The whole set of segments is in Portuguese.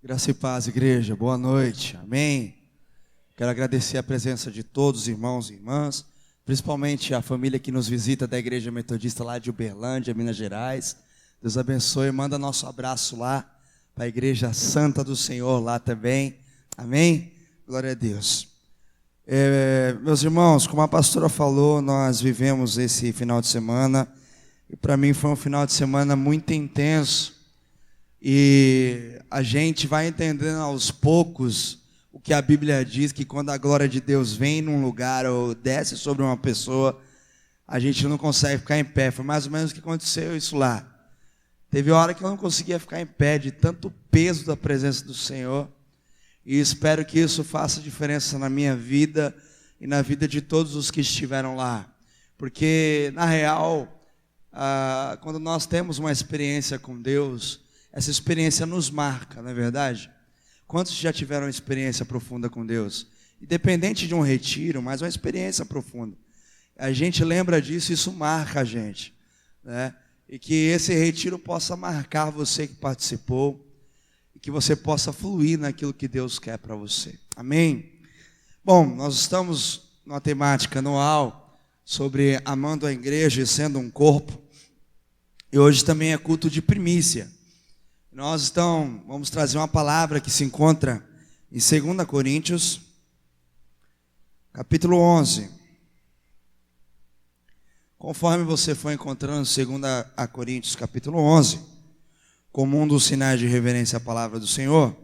Graça e paz, igreja. Boa noite. Amém. Quero agradecer a presença de todos os irmãos e irmãs, principalmente a família que nos visita da Igreja Metodista lá de Uberlândia, Minas Gerais. Deus abençoe. Manda nosso abraço lá para a Igreja Santa do Senhor lá também. Amém. Glória a Deus. Meus irmãos, como a pastora falou, nós vivemos esse final de semana e para mim foi um final de semana muito intenso. E a gente vai entendendo aos poucos o que a Bíblia diz, que quando a glória de Deus vem num lugar ou desce sobre uma pessoa, a gente não consegue ficar em pé. Foi mais ou menos o que aconteceu isso lá. Teve hora que eu não conseguia ficar em pé de tanto peso da presença do Senhor. E espero que isso faça diferença na minha vida e na vida de todos os que estiveram lá. Porque, na real, quando nós temos uma experiência com Deus, essa experiência nos marca, não é verdade? Quantos já tiveram uma experiência profunda com Deus? Independente de um retiro, mas uma experiência profunda. A gente lembra disso, isso marca a gente, né? E que esse retiro possa marcar você que participou, e que você possa fluir naquilo que Deus quer para você. Amém? Bom, nós estamos numa temática anual sobre amando a igreja e sendo um corpo. E hoje também é culto de primícia. Nós vamos trazer uma palavra que se encontra em 2 Coríntios, capítulo 11. Conforme você for encontrando 2 Coríntios, capítulo 11, como um dos sinais de reverência à palavra do Senhor,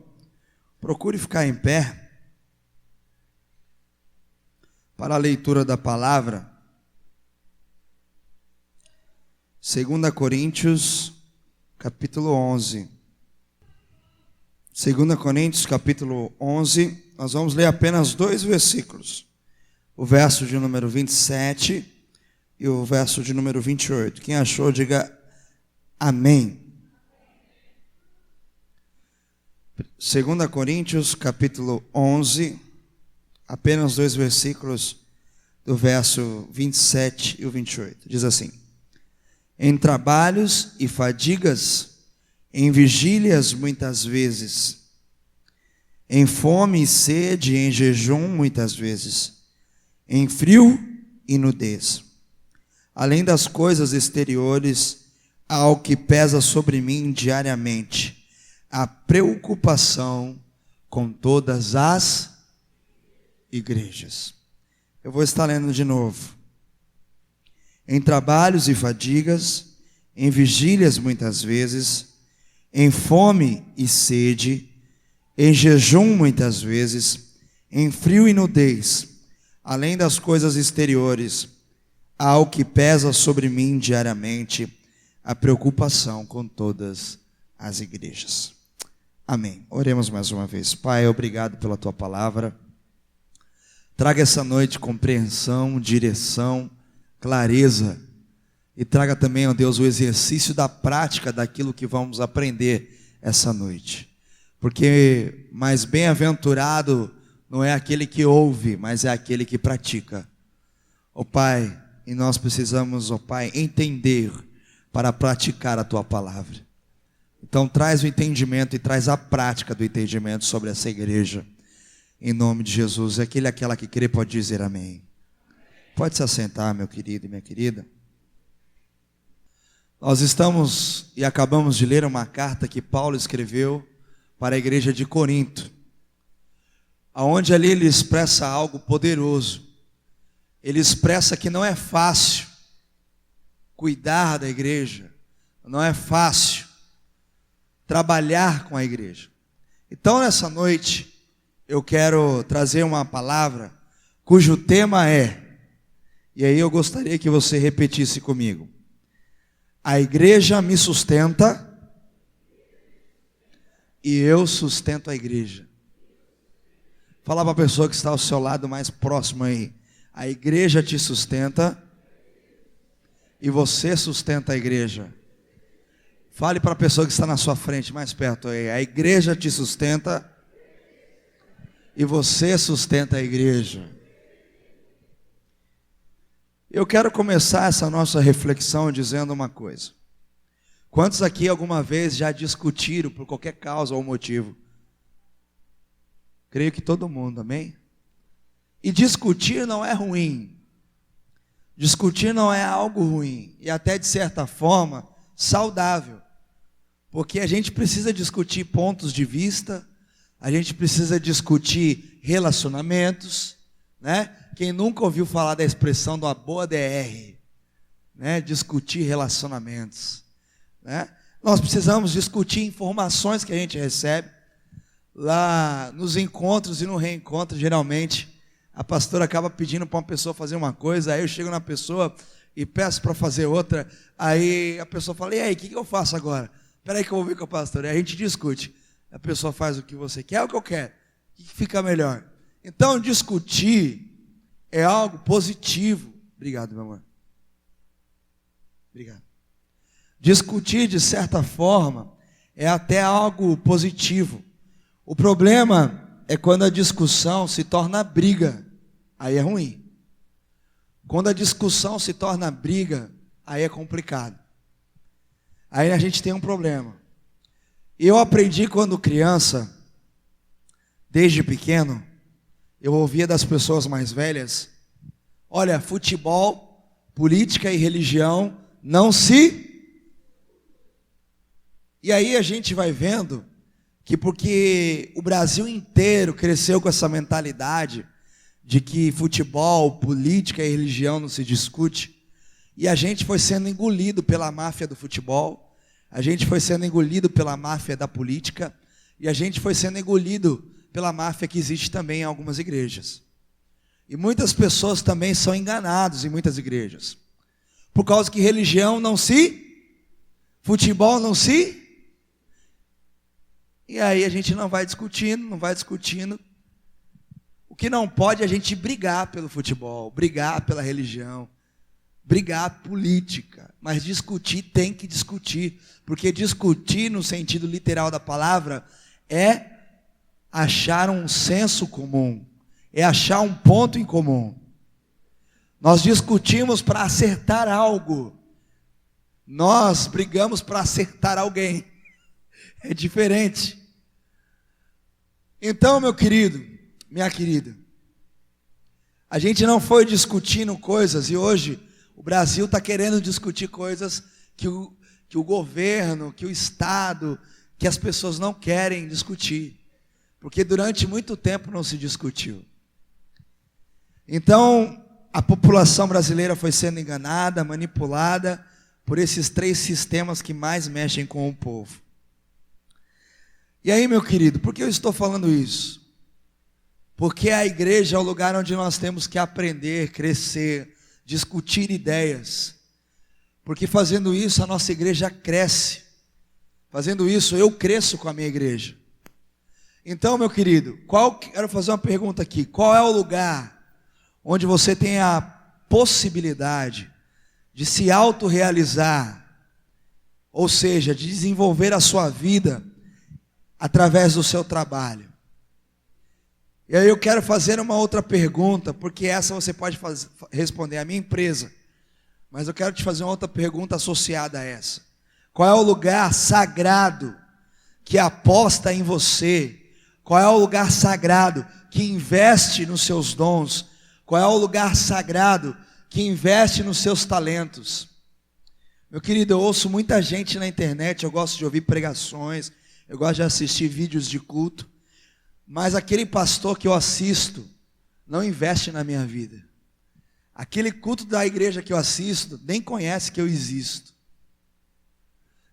procure ficar em pé para a leitura da palavra. 2 Coríntios, capítulo 11. 2 Coríntios, capítulo 11, nós vamos ler apenas 2 versículos. O verso de número 27 e o verso de número 28. Quem achou, diga amém. 2 Coríntios, capítulo 11, apenas 2 versículos do verso 27 e o 28. Diz assim: em trabalhos e fadigas, em vigílias muitas vezes, em fome e sede, em jejum muitas vezes, em frio e nudez. Além das coisas exteriores, há algo que pesa sobre mim diariamente, a preocupação com todas as igrejas. Eu vou estar lendo de novo. Em trabalhos e fadigas, em vigílias muitas vezes, em fome e sede, em jejum muitas vezes, em frio e nudez, além das coisas exteriores, há o que pesa sobre mim diariamente, a preocupação com todas as igrejas. Amém. Oremos mais uma vez. Pai, obrigado pela tua palavra. Traga essa noite compreensão, direção, clareza. E traga também, ó Deus, o exercício da prática daquilo que vamos aprender essa noite. Porque mais bem-aventurado não é aquele que ouve, mas é aquele que pratica. Ó Pai, e nós precisamos, ó Pai, entender para praticar a Tua palavra. Então traz o entendimento e traz a prática do entendimento sobre essa igreja. Em nome de Jesus. Aquela que crê pode dizer amém. Pode se assentar, meu querido e minha querida. Nós estamos e acabamos de ler uma carta que Paulo escreveu para a igreja de Corinto, aonde ali ele expressa algo poderoso. Ele expressa que não é fácil cuidar da igreja, não é fácil trabalhar com a igreja. Então nessa noite eu quero trazer uma palavra cujo tema é, e aí eu gostaria que você repetisse comigo: a igreja me sustenta e eu sustento a igreja. Fala para a pessoa que está ao seu lado mais próximo aí: a igreja te sustenta e você sustenta a igreja. Fale para a pessoa que está na sua frente, mais perto aí: a igreja te sustenta e você sustenta a igreja. Eu quero começar essa nossa reflexão dizendo uma coisa. Quantos aqui alguma vez já discutiram por qualquer causa ou motivo Creio que todo mundo, amém? E discutir não é ruim. Discutir não é algo ruim. E até de certa forma, saudável. Porque a gente precisa discutir pontos de vista. A gente precisa discutir relacionamentos, né? Quem nunca ouviu falar da expressão de uma boa DR, né? Discutir relacionamentos, né? Nós precisamos discutir informações que a gente recebe lá nos encontros e no reencontro. Geralmente a pastora acaba pedindo para uma pessoa fazer uma coisa, aí eu chego na pessoa e peço para fazer outra, aí a pessoa fala: e aí, o que eu faço agora? Espera aí que eu vou ver com a pastora. Aí a gente discute. A pessoa faz o que você quer ou o que eu quero. O que fica melhor? Então, discutir é algo positivo. Obrigado, meu amor. Obrigado. Discutir, de certa forma, é até algo positivo. O problema é quando a discussão se torna briga. Aí é ruim. Quando a discussão se torna briga, aí é complicado. Aí a gente tem um problema. Eu aprendi quando criança, desde pequeno, eu ouvia das pessoas mais velhas: olha, futebol, política e religião não se... E aí a gente vai vendo que porque o Brasil inteiro cresceu com essa mentalidade de que futebol, política e religião não se discute, e a gente foi sendo engolido pela máfia do futebol, a gente foi sendo engolido pela máfia da política, e a gente foi sendo engolido pela máfia que existe também em algumas igrejas. E muitas pessoas também são enganadas em muitas igrejas, por causa que religião não se, futebol não se, e aí a gente não vai discutindo. O que não pode é a gente brigar pelo futebol, brigar pela religião, brigar política, mas discutir tem que discutir, porque discutir no sentido literal da palavra é achar um senso comum, é achar um ponto em comum. Nós discutimos para acertar algo, nós brigamos para acertar alguém, é diferente. Então, meu querido, minha querida, a gente não foi discutindo coisas, e hoje o Brasil está querendo discutir coisas que o governo, que o Estado, que as pessoas não querem discutir, porque durante muito tempo não se discutiu. Então, a população brasileira foi sendo enganada, manipulada por esses 3 sistemas que mais mexem com o povo. E aí, meu querido, por que eu estou falando isso? Porque a igreja é o lugar onde nós temos que aprender, crescer, discutir ideias, porque fazendo isso a nossa igreja cresce, fazendo isso eu cresço com a minha igreja. Então, meu querido, quero fazer uma pergunta aqui: qual é o lugar onde você tem a possibilidade de se autorrealizar, ou seja, de desenvolver a sua vida através do seu trabalho? E aí eu quero fazer uma outra pergunta, porque essa você pode responder: a minha empresa. Mas eu quero te fazer uma outra pergunta associada a essa. Qual é o lugar sagrado que aposta em você? Qual é o lugar sagrado que investe nos seus dons? Qual é o lugar sagrado que investe nos seus talentos? Meu querido, eu ouço muita gente na internet, eu gosto de ouvir pregações, eu gosto de assistir vídeos de culto, mas aquele pastor que eu assisto não investe na minha vida. Aquele culto da igreja que eu assisto nem conhece que eu existo.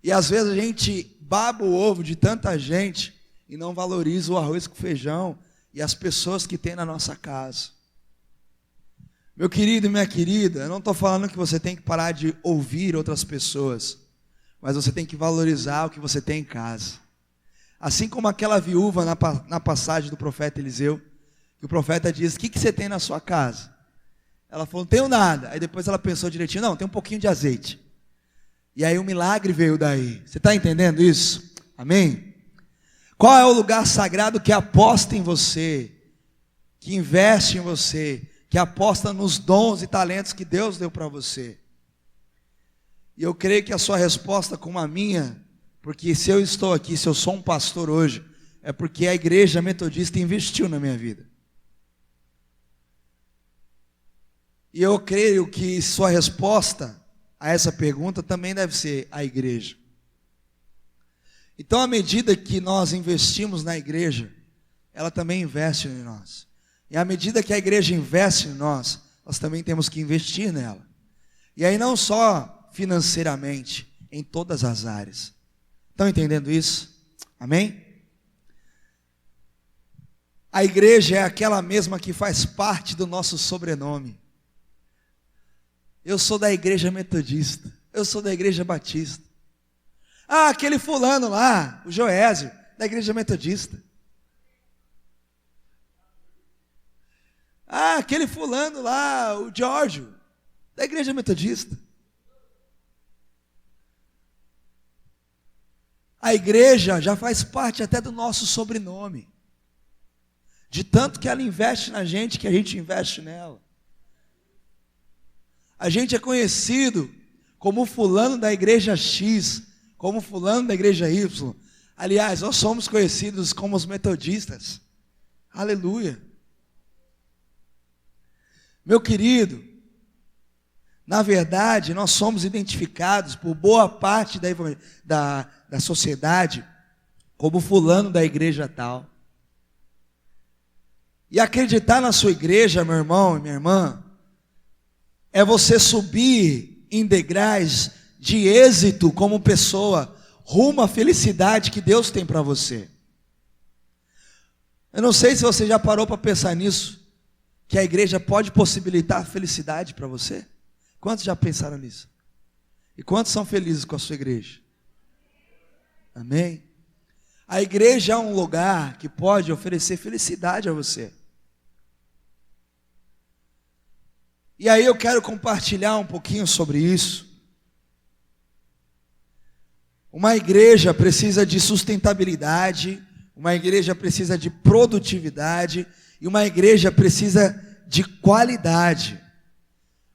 E às vezes a gente baba o ovo de tanta gente e não valoriza o arroz com feijão e as pessoas que tem na nossa casa. Meu querido e minha querida, eu não estou falando que você tem que parar de ouvir outras pessoas, mas você tem que valorizar o que você tem em casa. Assim como aquela viúva na passagem do profeta Eliseu, que o profeta diz: o que você tem na sua casa? Ela falou: não tenho nada. Aí depois ela pensou direitinho: não, tem um pouquinho de azeite. E aí o milagre veio daí. Você está entendendo isso? Amém? Qual é o lugar sagrado que aposta em você, que investe em você, que aposta nos dons e talentos que Deus deu para você? E eu creio que a sua resposta, como a minha, porque se eu estou aqui, se eu sou um pastor hoje, é porque a igreja metodista investiu na minha vida. E eu creio que sua resposta a essa pergunta também deve ser a igreja. Então, à medida que nós investimos na igreja, ela também investe em nós. E à medida que a igreja investe em nós, nós também temos que investir nela. E aí não só financeiramente, em todas as áreas. Estão entendendo isso? Amém? A igreja é aquela mesma que faz parte do nosso sobrenome. Eu sou da igreja metodista. Eu sou da igreja batista. Ah, aquele fulano lá, o Joésio, da igreja metodista. Ah, aquele fulano lá, o Giorgio, da igreja metodista. A igreja já faz parte até do nosso sobrenome. De tanto que ela investe na gente, que a gente investe nela. A gente é conhecido como fulano da igreja X, como fulano da igreja Y. Aliás, nós somos conhecidos como os metodistas. Aleluia. Meu querido, na verdade, nós somos identificados por boa parte da sociedade como fulano da igreja tal. E acreditar na sua igreja, meu irmão e minha irmã, é você subir em degraus de êxito como pessoa, rumo à felicidade que Deus tem para você. Eu não sei se você já parou para pensar nisso, que a igreja pode possibilitar a felicidade para você. Quantos já pensaram nisso? E quantos são felizes com a sua igreja? Amém? A igreja é um lugar que pode oferecer felicidade a você. E aí eu quero compartilhar um pouquinho sobre isso. Uma igreja precisa de sustentabilidade, uma igreja precisa de produtividade, e uma igreja precisa de qualidade.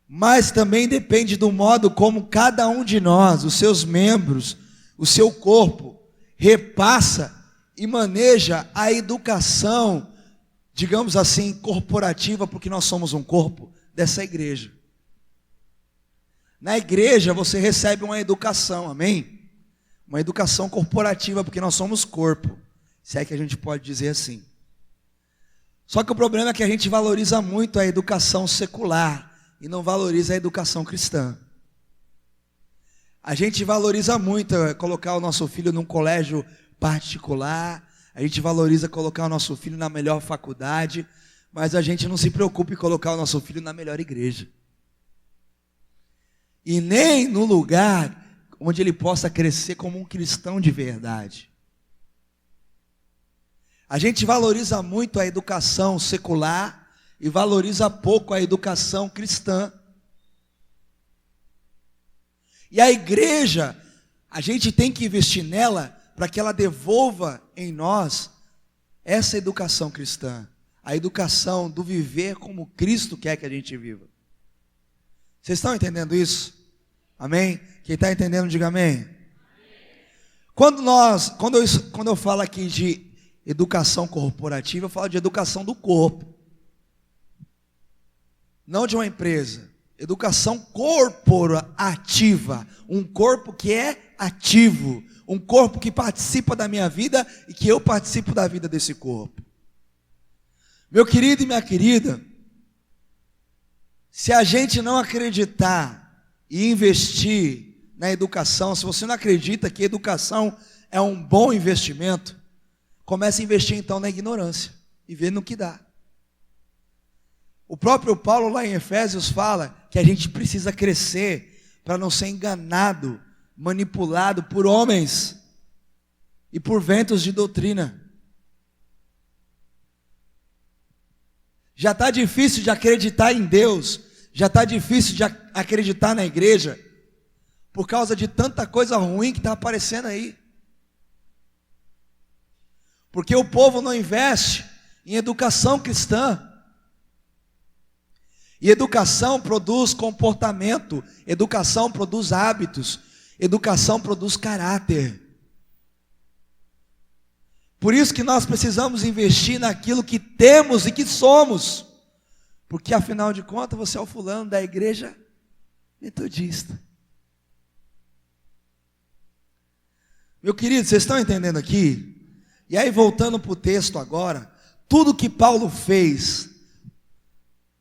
Mas também depende do modo como cada um de nós, os seus membros, o seu corpo, repassa e maneja a educação, digamos assim, corporativa, porque nós somos um corpo dessa igreja. Na igreja você recebe uma educação, amém? Uma educação corporativa, porque nós somos corpo, se é que a gente pode dizer assim. Só que o problema é que a gente valoriza muito a educação secular e não valoriza a educação cristã. A gente valoriza muito colocar o nosso filho num colégio particular, a gente valoriza colocar o nosso filho na melhor faculdade, mas a gente não se preocupa em colocar o nosso filho na melhor igreja. E nem no lugar onde ele possa crescer como um cristão de verdade. A gente valoriza muito a educação secular e valoriza pouco a educação cristã. E a igreja, a gente tem que investir nela para que ela devolva em nós essa educação cristã. A educação do viver como Cristo quer que a gente viva. Vocês estão entendendo isso? Amém? Quem está entendendo, diga amém. Quando eu falo aqui de educação corporativa, eu falo de educação do corpo. Não de uma empresa. Educação corporativa. Um corpo que é ativo. Um corpo que participa da minha vida e que eu participo da vida desse corpo. Meu querido e minha querida, se a gente não acreditar e investir na educação, se você não acredita que educação é um bom investimento, comece a investir então na ignorância e vê no que dá. O próprio Paulo lá em Efésios fala que a gente precisa crescer para não ser enganado, manipulado por homens e por ventos de doutrina. Já está difícil de acreditar em Deus, já está difícil de acreditar na igreja, por causa de tanta coisa ruim que está aparecendo aí. Porque o povo não investe em educação cristã. E educação produz comportamento, educação produz hábitos, educação produz caráter. Por isso que nós precisamos investir naquilo que temos e que somos. Porque afinal de contas você é o fulano da igreja metodista. Meu querido, vocês estão entendendo aqui? E aí voltando para o texto agora, tudo que Paulo fez,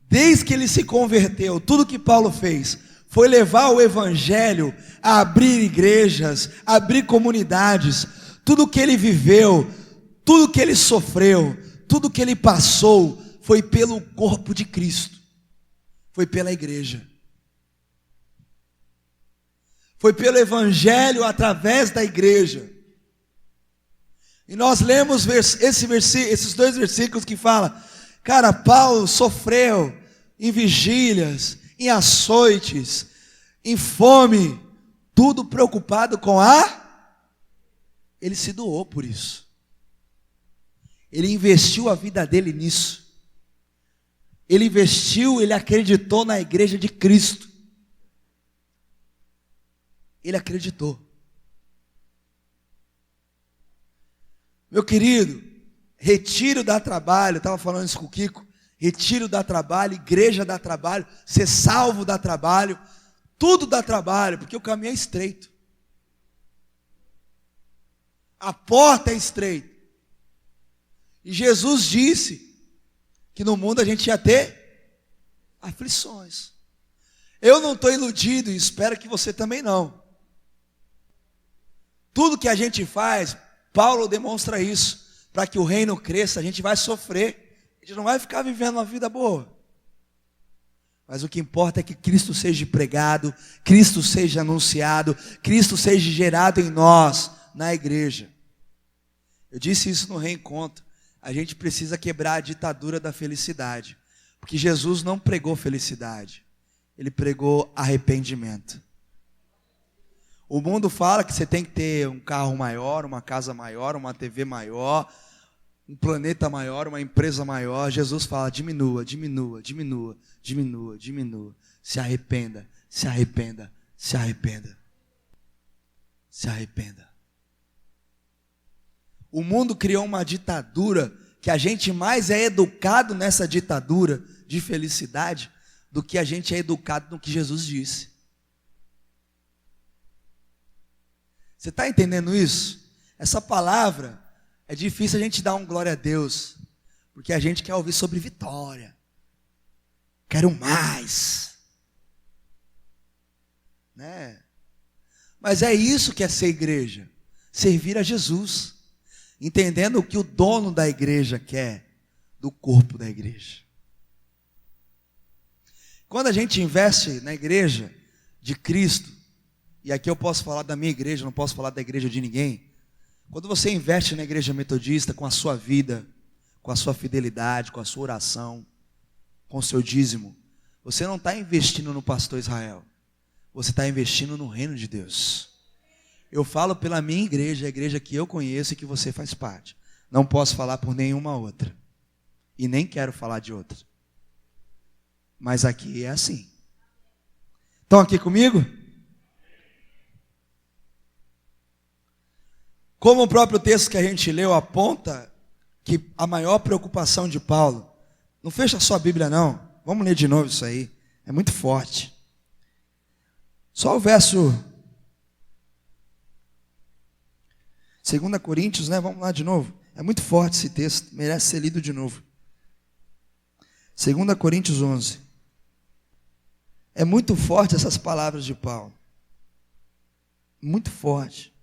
desde que ele se converteu, tudo que Paulo fez foi levar o evangelho a abrir igrejas, a abrir comunidades. Tudo que ele viveu, tudo que ele sofreu, tudo que ele passou, foi pelo corpo de Cristo, foi pela igreja, foi pelo evangelho através da igreja. E nós lemos esses dois versículos que falam, cara, Paulo sofreu em vigílias, em açoites, em fome, tudo preocupado com ele se doou por isso. Ele investiu a vida dele nisso. Ele investiu, ele acreditou na igreja de Cristo. Ele acreditou. Meu querido, retiro dá trabalho, estava falando isso com o Kiko, retiro dá trabalho, igreja dá trabalho, ser salvo dá trabalho, tudo dá trabalho, porque o caminho é estreito. A porta é estreita. E Jesus disse que no mundo a gente ia ter aflições. Eu não estou iludido e espero que você também não. Tudo que a gente faz, Paulo demonstra isso. Para que o reino cresça, a gente vai sofrer. A gente não vai ficar vivendo uma vida boa. Mas o que importa é que Cristo seja pregado, Cristo seja anunciado, Cristo seja gerado em nós, na igreja. Eu disse isso no reencontro. A gente precisa quebrar a ditadura da felicidade. Porque Jesus não pregou felicidade. Ele pregou arrependimento. O mundo fala que você tem que ter um carro maior, uma casa maior, uma TV maior, um planeta maior, uma empresa maior. Jesus fala, diminua, diminua, diminua, diminua, diminua. Se arrependa, se arrependa, se arrependa. Se arrependa. O mundo criou uma ditadura que a gente mais é educado nessa ditadura de felicidade do que a gente é educado no que Jesus disse. Você está entendendo isso? Essa palavra, é difícil a gente dar um glória a Deus, porque a gente quer ouvir sobre vitória. Quero mais. Né? Mas é isso que é ser igreja, servir a Jesus, entendendo o que o dono da igreja quer do corpo da igreja. Quando a gente investe na igreja de Cristo, e aqui eu posso falar da minha igreja, não posso falar da igreja de ninguém. Quando você investe na igreja metodista com a sua vida, com a sua fidelidade, com a sua oração, com o seu dízimo, você não está investindo no pastor Israel, você está investindo no reino de Deus. Eu falo pela minha igreja, a igreja que eu conheço e que você faz parte. Não posso falar por nenhuma outra. E nem quero falar de outra. Mas aqui é assim. Estão aqui comigo? Como o próprio texto que a gente leu aponta, que a maior preocupação de Paulo, não fecha só a Bíblia não, vamos ler de novo isso aí, é muito forte. Só o verso 2 Coríntios, né? Vamos lá de novo. É muito forte esse texto, merece ser lido de novo. 2 Coríntios 11. É muito forte essas palavras de Paulo. Muito forte.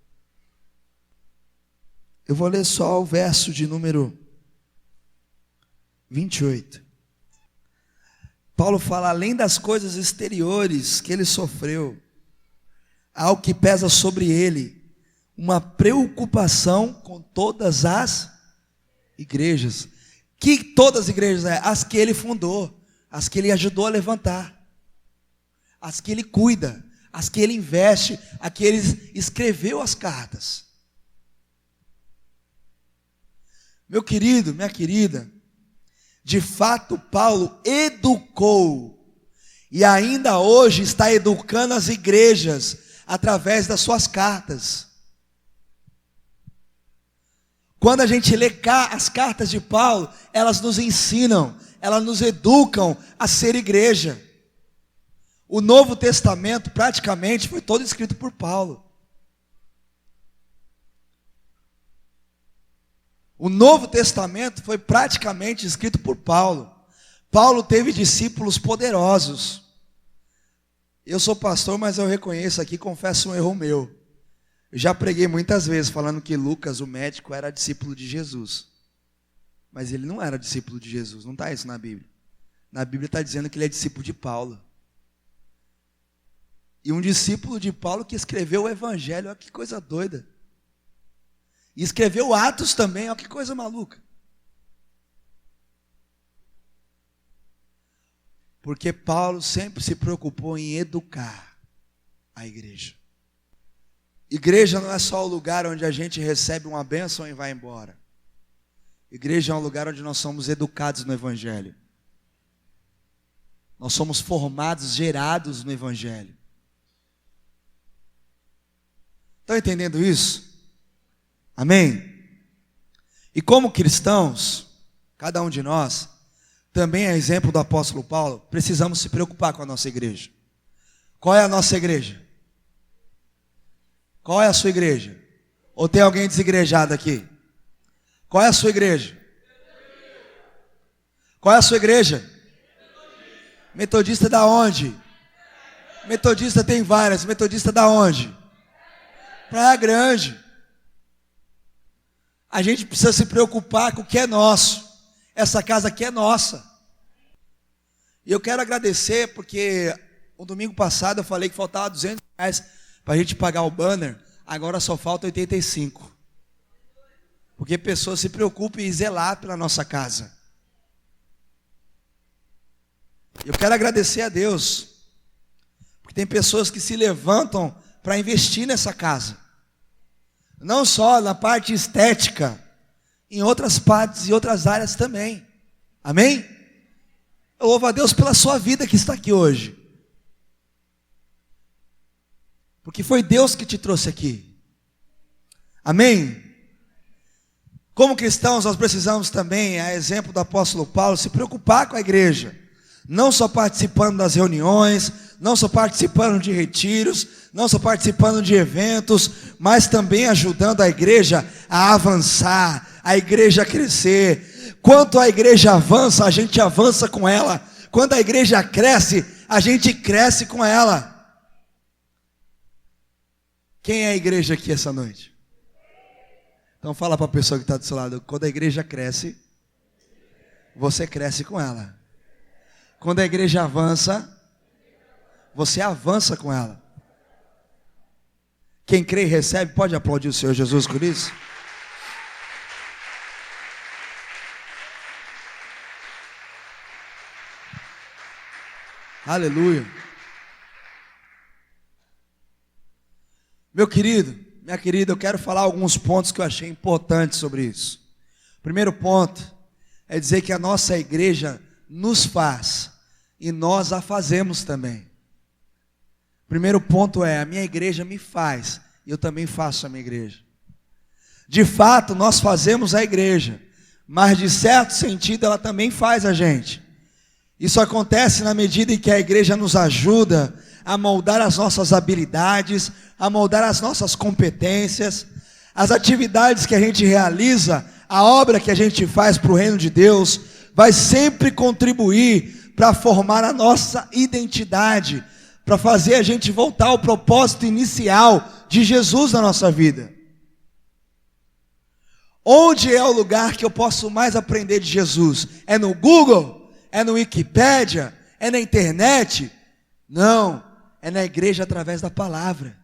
Eu vou ler só o verso de número 28. Paulo fala, além das coisas exteriores que ele sofreu, há algo que pesa sobre ele, uma preocupação com todas as igrejas. Que todas as igrejas? As que ele fundou, as que ele ajudou a levantar, as que ele cuida, as que ele investe, as que ele escreveu as cartas. Meu querido, minha querida, de fato Paulo educou e ainda hoje está educando as igrejas através das suas cartas. Quando a gente lê as cartas de Paulo, elas nos ensinam, elas nos educam a ser igreja. O Novo Testamento praticamente foi todo escrito por Paulo. O Novo Testamento foi praticamente escrito por Paulo. Paulo teve discípulos poderosos. Eu sou pastor, mas eu reconheço aqui, confesso um erro meu. Eu já preguei muitas vezes falando que Lucas, o médico, era discípulo de Jesus. Mas ele não era discípulo de Jesus, não está isso na Bíblia. Na Bíblia está dizendo que ele é discípulo de Paulo. E um discípulo de Paulo que escreveu o Evangelho, olha que coisa doida. E escreveu Atos também, olha que coisa maluca. Porque Paulo sempre se preocupou em educar a igreja. Igreja não é só o lugar onde a gente recebe uma bênção e vai embora. Igreja é um lugar onde nós somos educados no Evangelho. Nós somos formados, gerados no Evangelho. Estão entendendo isso? Amém? E como cristãos, cada um de nós, também é exemplo do apóstolo Paulo, precisamos se preocupar com a nossa igreja. Qual é a nossa igreja? Qual é a sua igreja? Ou tem alguém desigrejado aqui? Qual é a sua igreja? Qual é a sua igreja? Metodista da onde? Metodista tem várias. Metodista da onde? Praia Grande. A gente precisa se preocupar com o que é nosso. Essa casa aqui é nossa. E eu quero agradecer porque o domingo passado eu falei que faltava R$200 para a gente pagar o banner. Agora só falta 85. Porque pessoas se preocupam em zelar pela nossa casa. Eu quero agradecer a Deus. Porque tem pessoas que se levantam para investir nessa casa. Não só na parte estética, em outras partes e outras áreas também. Amém? Eu louvo a Deus pela sua vida que está aqui hoje. Porque foi Deus que te trouxe aqui. Amém? Como cristãos, nós precisamos também, a exemplo do apóstolo Paulo, se preocupar com a igreja. Não só participando das reuniões, não só participando de retiros, não só participando de eventos, mas também ajudando a igreja a avançar, a igreja a crescer. Quanto a igreja avança, a gente avança com ela. Quando a igreja cresce, a gente cresce com ela. Quem é a igreja aqui essa noite? Então fala para a pessoa que está do seu lado. Quando a igreja cresce, você cresce com ela. Quando a igreja avança, você avança com ela. Quem crê e recebe, pode aplaudir o Senhor Jesus por isso? Aleluia. Meu querido, minha querida, eu quero falar alguns pontos que eu achei importantes sobre isso. Primeiro ponto é dizer que a nossa igreja nos faz e nós a fazemos também. Primeiro ponto é, a minha igreja me faz e eu também faço a minha igreja. De fato, nós fazemos a igreja, mas de certo sentido ela também faz a gente. Isso acontece na medida em que a igreja nos ajuda a moldar as nossas habilidades, a moldar as nossas competências, as atividades que a gente realiza, a obra que a gente faz para o reino de Deus, vai sempre contribuir para formar a nossa identidade, para fazer a gente voltar ao propósito inicial de Jesus na nossa vida. Onde é o lugar que eu posso mais aprender de Jesus? É no Google? É no Wikipédia? É na internet? Não, é na igreja através da palavra.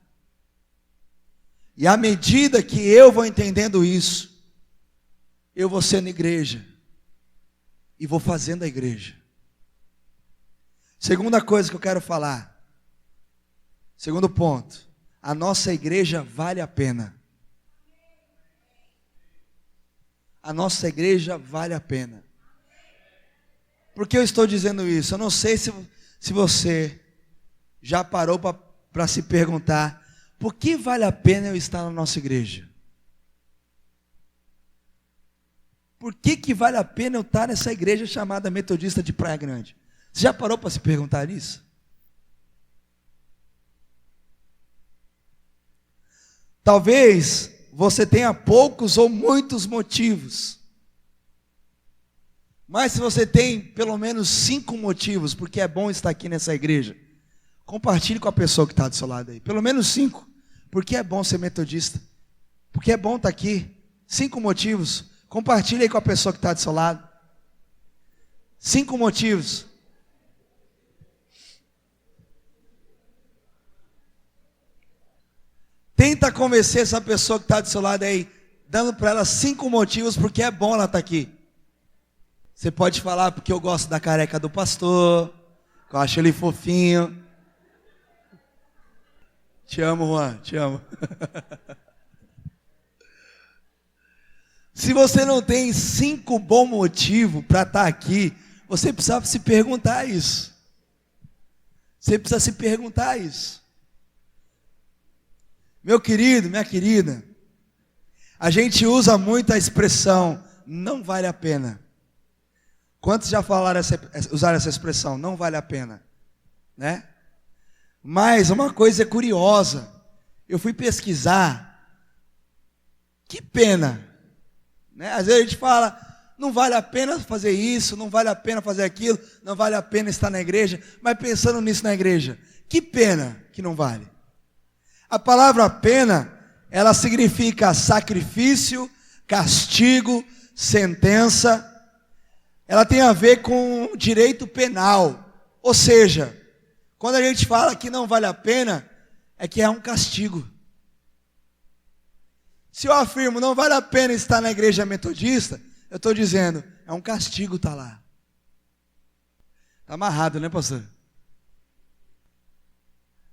E à medida que eu vou entendendo isso, eu vou sendo igreja e vou fazendo a igreja. Segunda coisa que eu quero falar, segundo ponto, a nossa igreja vale a pena. A nossa igreja vale a pena. Por que eu estou dizendo isso? Eu não sei se você já parou para se perguntar, por que vale a pena eu estar na nossa igreja? Por que vale a pena eu estar nessa igreja chamada Metodista de Praia Grande? Você já parou para se perguntar isso? Talvez você tenha poucos ou muitos motivos. Mas se você tem pelo menos 5 motivos, porque é bom estar aqui nessa igreja, compartilhe com a pessoa que está do seu lado aí. Pelo menos 5. Porque é bom ser metodista. Porque é bom estar aqui. 5 motivos. Compartilhe aí com a pessoa que está do seu lado. 5 motivos. Tenta convencer essa pessoa que está do seu lado aí, dando para ela 5 motivos porque é bom ela estar aqui. Você pode falar porque eu gosto da careca do pastor, que eu acho ele fofinho. Te amo, Juan, te amo. Se você não tem 5 bons motivos para estar aqui, você precisa se perguntar isso. Você precisa se perguntar isso. Meu querido, minha querida, a gente usa muito a expressão, não vale a pena. Quantos já usaram essa expressão, não vale a pena? Né? Mas uma coisa curiosa, eu fui pesquisar, que pena, né? Às vezes a gente fala, não vale a pena fazer isso, não vale a pena fazer aquilo, não vale a pena estar na igreja, mas pensando nisso na igreja, que pena que não vale. A palavra pena, ela significa sacrifício, castigo, sentença. Ela tem a ver com direito penal. Ou seja, quando a gente fala que não vale a pena, é que é um castigo. Se eu afirmo não vale a pena estar na igreja metodista, eu estou dizendo, é um castigo estar lá. Está amarrado, né, pastor?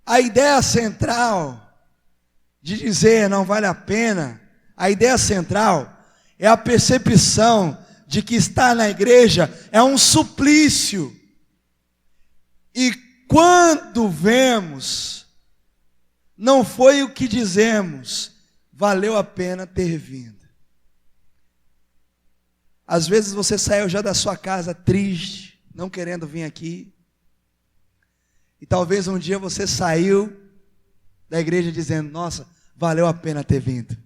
A ideia central de dizer não vale a pena, a ideia central é a percepção de que estar na igreja é um suplício. E quando vemos, não foi o que dizemos, valeu a pena ter vindo. Às vezes você saiu já da sua casa triste, não querendo vir aqui. E talvez um dia você saiu da igreja dizendo, nossa, valeu a pena ter vindo.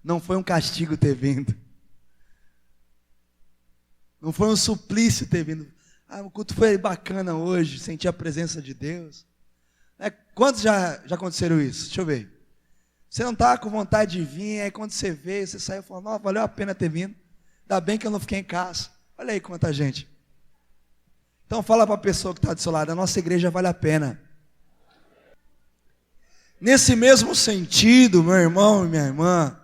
Não foi um castigo ter vindo. Não foi um suplício ter vindo. O culto foi bacana hoje, senti a presença de Deus. Quantos já aconteceram isso? Deixa eu ver. Você não estava com vontade de vir, aí quando você veio, você saiu e falou, nossa, valeu a pena ter vindo. Ainda bem que eu não fiquei em casa. Olha aí quanta gente. Então fala para a pessoa que está do seu lado, a nossa igreja vale a pena. Nesse mesmo sentido, meu irmão e minha irmã,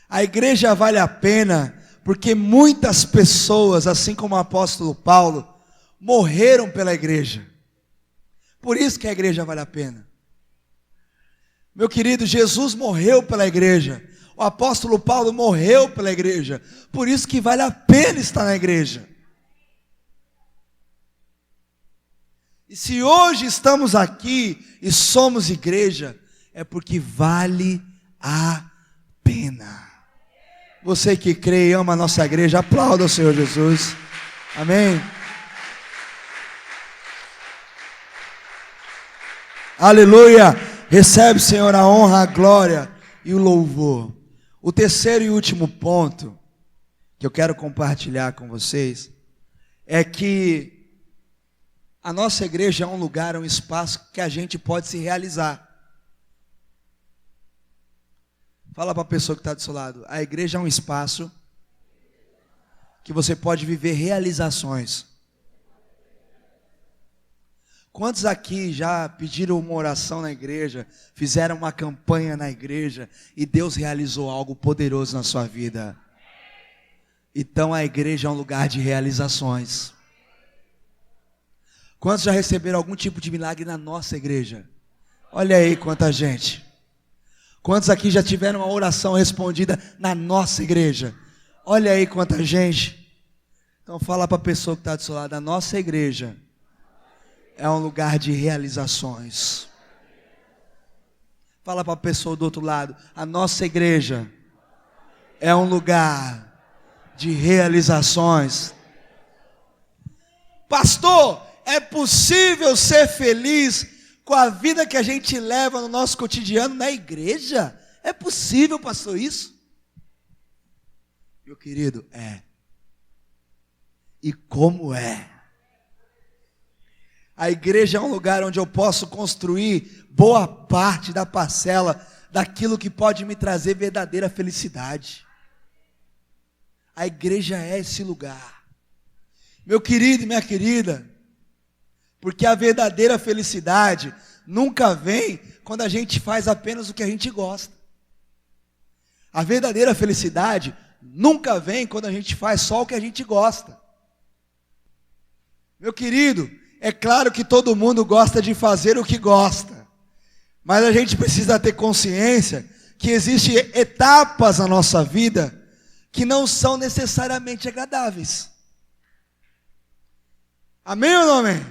a igreja vale a pena porque muitas pessoas, assim como o apóstolo Paulo, morreram pela igreja. Por isso que a igreja vale a pena. Meu querido, Jesus morreu pela igreja. O apóstolo Paulo morreu pela igreja. Por isso que vale a pena estar na igreja. E se hoje estamos aqui e somos igreja, é porque vale a pena. Você que crê e ama a nossa igreja, aplauda o Senhor Jesus. Amém. Aleluia. Recebe, Senhor, a honra, a glória e o louvor. O terceiro e último ponto que eu quero compartilhar com vocês é que a nossa igreja é um lugar, um espaço que a gente pode se realizar. Fala para a pessoa que está do seu lado. A igreja é um espaço que você pode viver realizações. Quantos aqui já pediram uma oração na igreja, fizeram uma campanha na igreja e Deus realizou algo poderoso na sua vida? Então a igreja é um lugar de realizações. Quantos já receberam algum tipo de milagre na nossa igreja? Olha aí quanta gente. Quantos aqui já tiveram uma oração respondida na nossa igreja? Olha aí quanta gente. Então fala para a pessoa que está do seu lado, a nossa igreja é um lugar de realizações. Fala para a pessoa do outro lado, a nossa igreja é um lugar de realizações. Pastor, é possível ser feliz com a vida que a gente leva no nosso cotidiano na igreja? É possível, pastor, isso? Meu querido, é. E como é? A igreja é um lugar onde eu posso construir boa parte da parcela daquilo que pode me trazer verdadeira felicidade. A igreja é esse lugar. Meu querido e minha querida, porque a verdadeira felicidade nunca vem quando a gente faz apenas o que a gente gosta. A verdadeira felicidade nunca vem quando a gente faz só o que a gente gosta. Meu querido, é claro que todo mundo gosta de fazer o que gosta, mas a gente precisa ter consciência que existem etapas na nossa vida que não são necessariamente agradáveis. Amém ou não amém?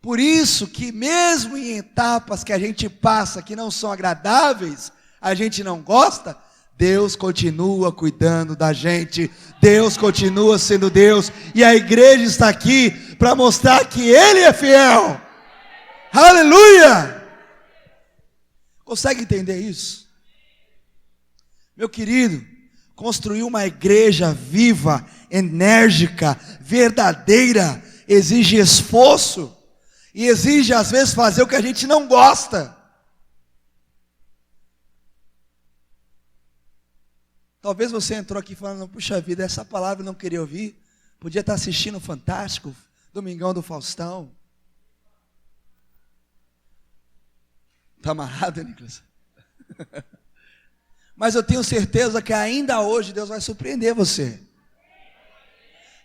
Por isso que mesmo em etapas que a gente passa que não são agradáveis, a gente não gosta, Deus continua cuidando da gente, Deus continua sendo Deus, e a igreja está aqui para mostrar que Ele é fiel. Aleluia! Consegue entender isso? Meu querido, construir uma igreja viva, enérgica, verdadeira, exige esforço, e exige às vezes fazer o que a gente não gosta. Talvez você entrou aqui falando, puxa vida, essa palavra eu não queria ouvir, podia estar assistindo o Fantástico, Domingão do Faustão. Está amarrado, Nicolas? Mas eu tenho certeza que ainda hoje Deus vai surpreender você.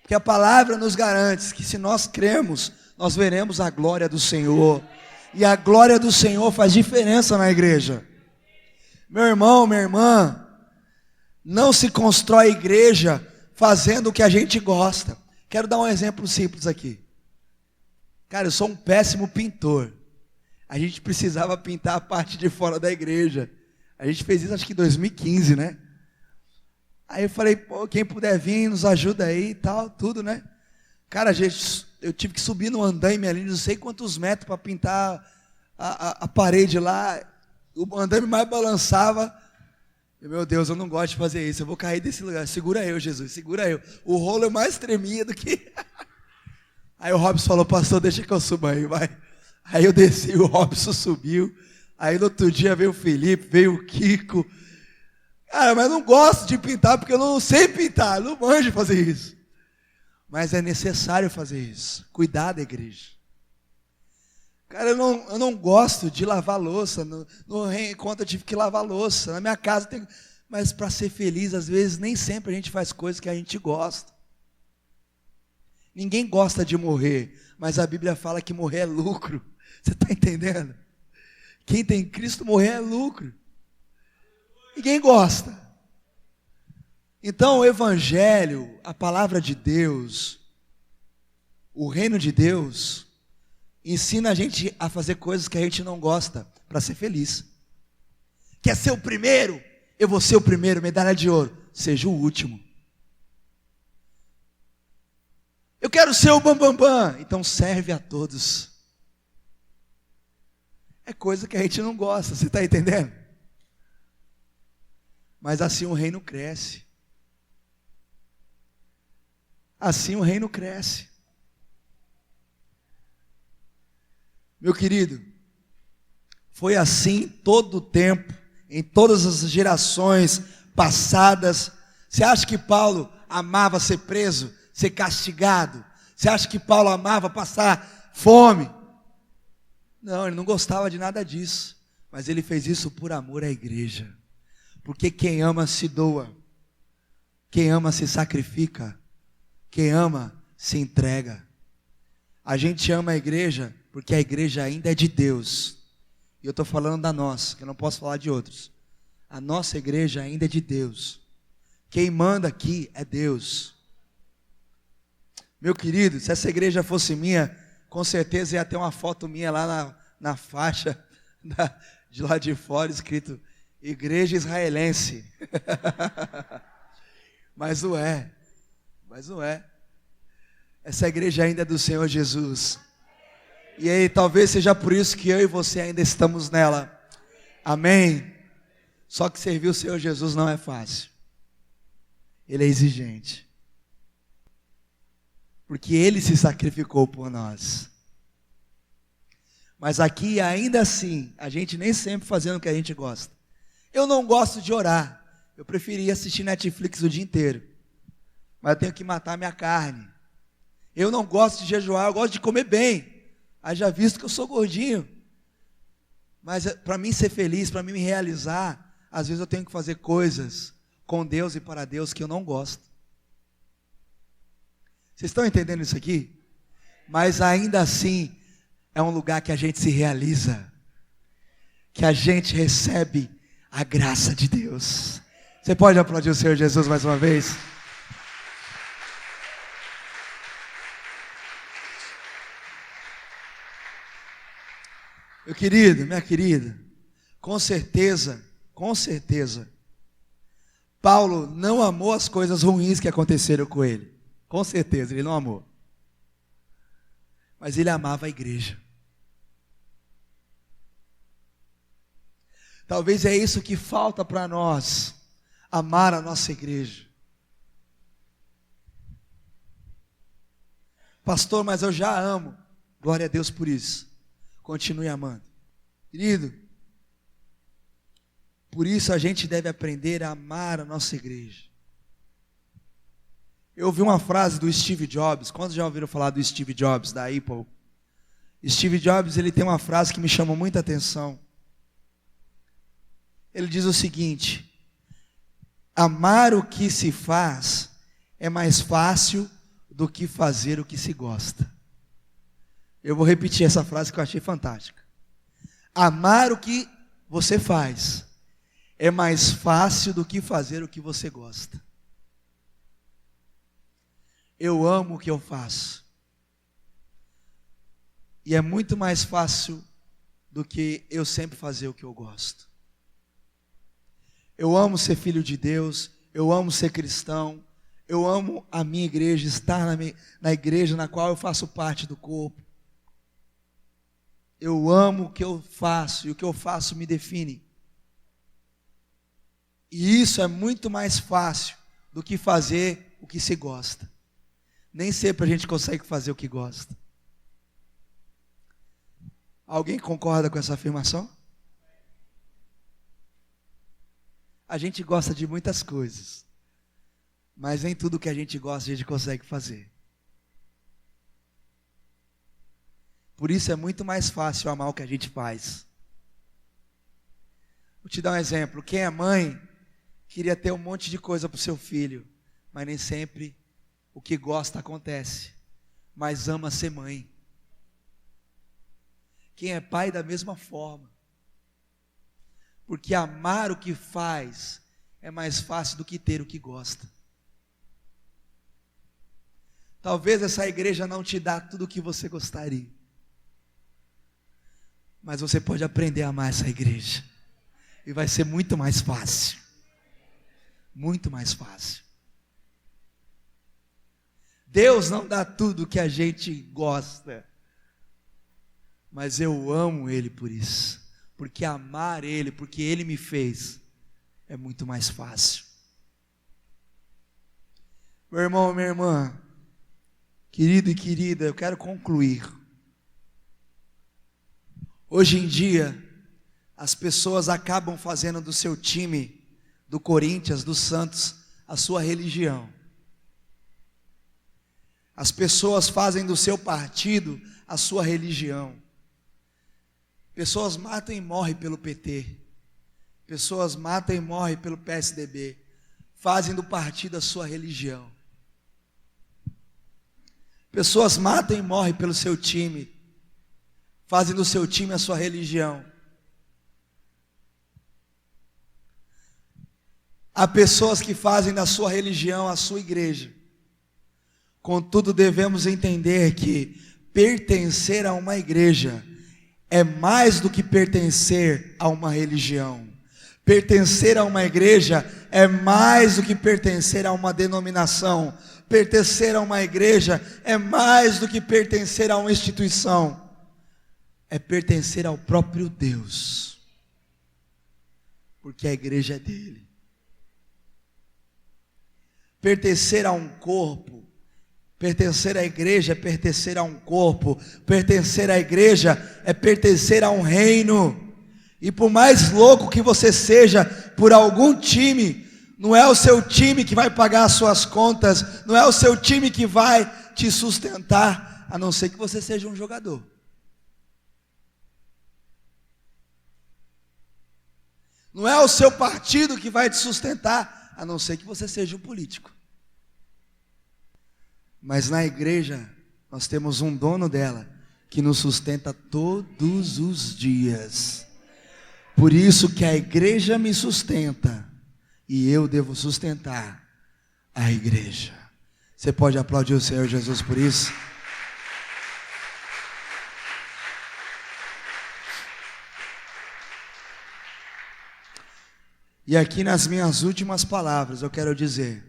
Porque a palavra nos garante que se nós cremos, nós veremos a glória do Senhor. E a glória do Senhor faz diferença na igreja. Meu irmão, minha irmã, não se constrói igreja fazendo o que a gente gosta. Quero dar um exemplo simples aqui. Cara, eu sou um péssimo pintor. A gente precisava pintar a parte de fora da igreja. A gente fez isso acho que em 2015, né? Aí eu falei, pô, quem puder vir, nos ajuda aí e tal, tudo, né? Cara, eu tive que subir no andaime ali, não sei quantos metros para pintar a parede lá. O andaime mais balançava. Meu Deus, eu não gosto de fazer isso, eu vou cair desse lugar. Segura eu, Jesus, segura eu. O rolo é mais tremia do que... Aí o Robson falou, pastor, deixa que eu suba aí, vai. Aí eu desci, o Robson subiu. Aí no outro dia veio o Felipe, veio o Kiko. Cara, mas eu não gosto de pintar, porque eu não sei pintar, eu não manjo fazer isso. Mas é necessário fazer isso, cuidar da igreja. Cara, eu não gosto de lavar louça, no reencontro eu tive que lavar louça, na minha casa tem... Mas para ser feliz, às vezes, nem sempre a gente faz coisas que a gente gosta. Ninguém gosta de morrer, mas a Bíblia fala que morrer é lucro. Você está entendendo? Quem tem Cristo, morrer é lucro. Ninguém gosta. Então o Evangelho, a palavra de Deus, o reino de Deus, ensina a gente a fazer coisas que a gente não gosta para ser feliz. Quer ser o primeiro? Eu vou ser o primeiro, medalha de ouro. Seja o último. Eu quero ser o bambambam. Então serve a todos. É coisa que a gente não gosta, você está entendendo? Mas assim o reino cresce. Assim o reino cresce. Meu querido, foi assim todo o tempo, em todas as gerações passadas. Você acha que Paulo amava ser preso, ser castigado? Você acha que Paulo amava passar fome? Não, ele não gostava de nada disso, mas ele fez isso por amor à igreja, porque quem ama se doa, quem ama se sacrifica, quem ama se entrega. A gente ama a igreja porque a igreja ainda é de Deus, e eu estou falando da nossa, que eu não posso falar de outros. A nossa igreja ainda é de Deus, quem manda aqui é Deus. Meu querido, se essa igreja fosse minha, com certeza ia ter uma foto minha lá na faixa de lá de fora, escrito, igreja israelense. Mas não é. Essa igreja ainda é do Senhor Jesus. E aí talvez seja por isso que eu e você ainda estamos nela. Amém? Só que servir o Senhor Jesus não é fácil. Ele é exigente. Porque Ele se sacrificou por nós. Mas aqui ainda assim, a gente nem sempre fazendo o que a gente gosta. Eu não gosto de orar. Eu preferia assistir Netflix o dia inteiro. Mas eu tenho que matar minha carne. Eu não gosto de jejuar, eu gosto de comer bem. Haja visto que eu sou gordinho. Mas para mim ser feliz, para mim me realizar, às vezes eu tenho que fazer coisas com Deus e para Deus que eu não gosto. Vocês estão entendendo isso aqui? Mas ainda assim, é um lugar que a gente se realiza, que a gente recebe a graça de Deus. Você pode aplaudir o Senhor Jesus mais uma vez? Meu querido, minha querida, com certeza, Paulo não amou as coisas ruins que aconteceram com ele. Com certeza, ele não amou. Mas ele amava a igreja. Talvez é isso que falta para nós, amar a nossa igreja. Pastor, mas eu já amo. Glória a Deus por isso. Continue amando. Querido, por isso a gente deve aprender a amar a nossa igreja. Eu ouvi uma frase do Steve Jobs. Quantos já ouviram falar do Steve Jobs, da Apple? Steve Jobs, ele tem uma frase que me chamou muita atenção. Ele diz o seguinte: amar o que se faz é mais fácil do que fazer o que se gosta. Eu vou repetir essa frase que eu achei fantástica. Amar o que você faz é mais fácil do que fazer o que você gosta. Eu amo o que eu faço. E é muito mais fácil do que eu sempre fazer o que eu gosto. Eu amo ser filho de Deus, eu amo ser cristão, eu amo a minha igreja, estar na igreja na qual eu faço parte do corpo. Eu amo o que eu faço e o que eu faço me define. E isso é muito mais fácil do que fazer o que se gosta. Nem sempre a gente consegue fazer o que gosta. Alguém concorda com essa afirmação? A gente gosta de muitas coisas, mas nem tudo que a gente gosta a gente consegue fazer. Por isso é muito mais fácil amar o que a gente faz. Vou te dar um exemplo. Quem é mãe queria ter um monte de coisa para o seu filho, mas nem sempre o que gosta acontece, mas ama ser mãe. Quem é pai da mesma forma. Porque amar o que faz é mais fácil do que ter o que gosta. Talvez essa igreja não te dá tudo o que você gostaria, mas você pode aprender a amar essa igreja, e vai ser muito mais fácil. Muito mais fácil. Deus não dá tudo que a gente gosta, mas eu amo Ele por isso. Porque amar Ele, porque Ele me fez, é muito mais fácil. Meu irmão, minha irmã, querido e querida, eu quero concluir. Hoje em dia, as pessoas acabam fazendo do seu time, do Corinthians, do Santos, a sua religião. As pessoas fazem do seu partido a sua religião. Pessoas matam e morrem pelo PT. Pessoas matam e morrem pelo PSDB. Fazem do partido a sua religião. Pessoas matam e morrem pelo seu time. Fazem do seu time a sua religião. Há pessoas que fazem da sua religião a sua igreja. Contudo, devemos entender que pertencer a uma igreja é mais do que pertencer a uma religião. Pertencer a uma igreja é mais do que pertencer a uma denominação. Pertencer a uma igreja é mais do que pertencer a uma instituição. É pertencer ao próprio Deus. Porque a igreja é dele. Pertencer a um corpo, pertencer à igreja é pertencer a um corpo, pertencer à igreja é pertencer a um reino. E por mais louco que você seja por algum time, não é o seu time que vai pagar as suas contas, não é o seu time que vai te sustentar, a não ser que você seja um jogador. Não é o seu partido que vai te sustentar, a não ser que você seja um político. Mas na igreja, nós temos um dono dela, que nos sustenta todos os dias. Por isso que a igreja me sustenta, e eu devo sustentar a igreja. Você pode aplaudir o Senhor Jesus por isso? E aqui nas minhas últimas palavras eu quero dizer: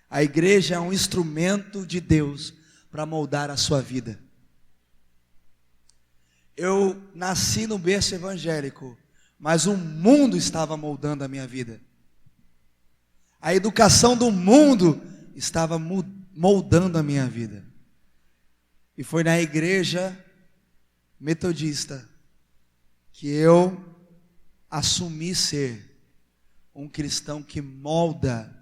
a igreja é um instrumento de Deus para moldar a sua vida. Eu nasci no berço evangélico, mas o mundo estava moldando a minha vida. A educação do mundo estava moldando a minha vida. E foi na igreja metodista que eu assumi ser um cristão que molda,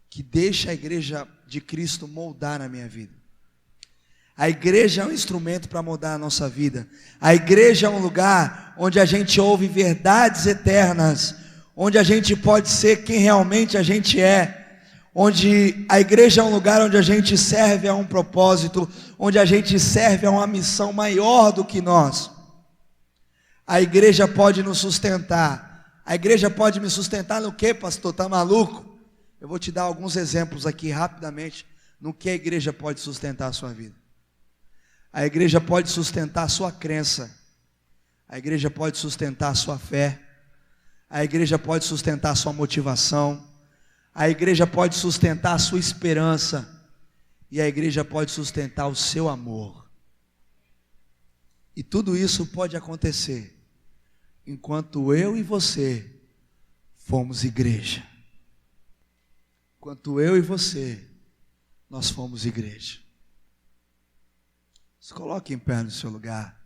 que deixa a igreja de Cristo moldar a minha vida. A igreja é um instrumento para moldar a nossa vida. A igreja é um lugar onde a gente ouve verdades eternas, onde a gente pode ser quem realmente a gente é, onde a igreja é um lugar onde a gente serve a um propósito, onde a gente serve a uma missão maior do que nós. A igreja pode nos sustentar. A igreja pode me sustentar no quê, pastor? Está maluco? Eu vou te dar alguns exemplos aqui rapidamente no que a igreja pode sustentar a sua vida. A igreja pode sustentar a sua crença. A igreja pode sustentar a sua fé. A igreja pode sustentar a sua motivação. A igreja pode sustentar a sua esperança. E a igreja pode sustentar o seu amor. E tudo isso pode acontecer enquanto eu e você fomos igreja. Enquanto eu e você, nós fomos igreja. Se coloque em pé no seu lugar.